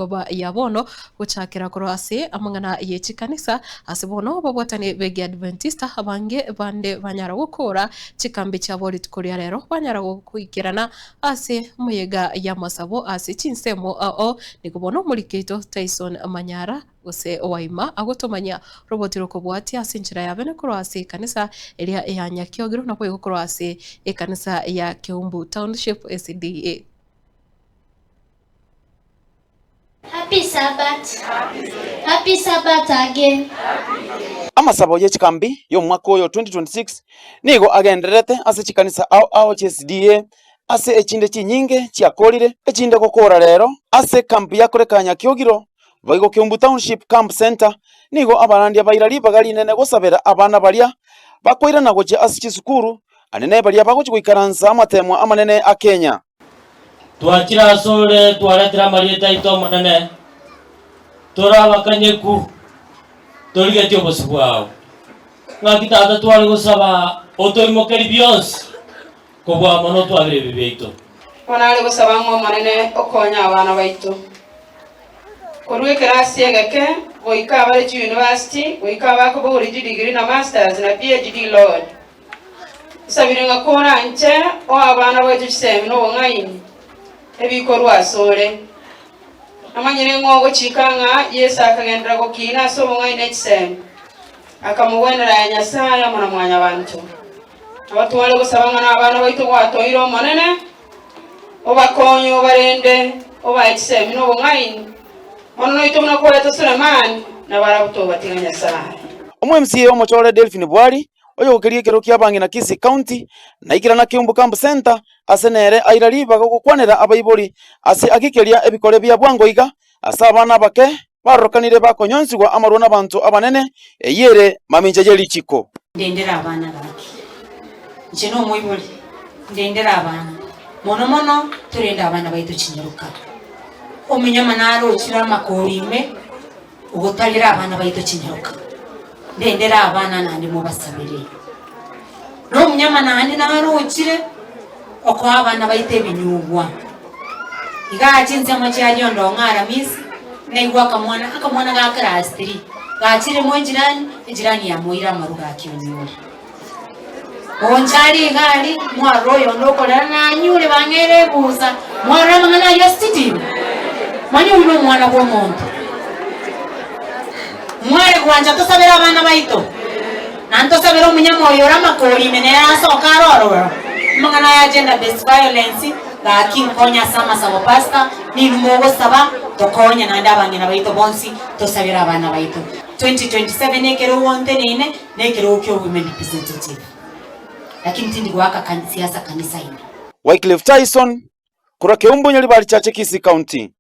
baba yabono gucakira korose amangana yechi kanisa asibono babwatani begi Adventista abange bande banyara gukora chikambi cha bolit koria rero banyara gukwikirana ase muyega ya masabo ase chinsemo nikubono mulikito Tyson Manyara ose waima agotomanya robotiro kobwati ase njira ya bene korose kanisa elia ya Nyakiogiro na kwe korose kanisa ya Kiumbu Township SDA. Happy Sabbath. Happy Sabbath again. Amasabo yechikambi yo mwaka oyo 2026 nigo agenderete ase chikanisa ao CSDA ase echinde chinyinge chiakolire echinde kokora rero ase kambi yakoreka Nyakiogiro baigo Kiumbu Township Camp Center nigo abarandi abairali bagali nene gosabera abana balia bakoira na goche ase chisukuru anene balia bagochi kuikaranza amatemwa amanene a Kenya. Twakira sole twaletera marieta ito manene torabakanyeku torigeti obosibwao ngakitata twali gusaba otoimokeri byonsi kobwa mono twabire bibeito onale gusaba ngo manene okonya abana baito korwe klasi egeke goika abale chi university goika abako bo degree na masters na PhD lord sabire ngakora nche o abana baito chisemi no ngaini ebikorwa sole amanyire ngogo chikanga Yesu akagendera ko kina so ngaine chisemi akamuwenera ya Nyasaye mwana mwanya abantu abatwale gusabanga na abana baito gwatoiro manene obakonyo barende obaichisemi no ngaini ono ito mna kweta Sulemani na barabuto batinga Nyasaye. MCA omochole Delphine Bwari oyo gokerie kero kia bangi na Kisii County na ikira na Kiumbu Camp Center asenere airali bagokwanera abaibori ase agikeria ebikore bya bwangoiga asa abana bake barokanire bakonyonsigwa amarona abantu abanene eyere maminja jelichiko ndendera abana bake njeno moibori ndendera abana mono turenda abana baitu kinyaruka omunyama naro kira makorime ugotalira abana baitu kinyaruka ndendera abana nandi mubasabire no munyama nandi naro ukire okwa abana baite binyugwa iga chinze amachi ndo ngara miss naigwa akamwana ga class 3 gachire mo jirani ya moira maruga akionyura onchari gali mwaroyo ndokora na nyure bangere buza mwara mangana ya city mani uno mwana kwa muntu mwere kwanja tosabera abana baito nanto sabera umunyama oyo ramakori mene yasoka roro mangana ya gender based violence ga kinkonya sama sabo pasta ni mugo saba tokonya nanda bangena baito bonsi tosabera abana baito 2027 nekero wonte nene nekero kyo women representative lakini tindi gwaka siasa kanisa ine. Wycliffe Tyson kura Kiumbu Nyaribari Chache Kisii County.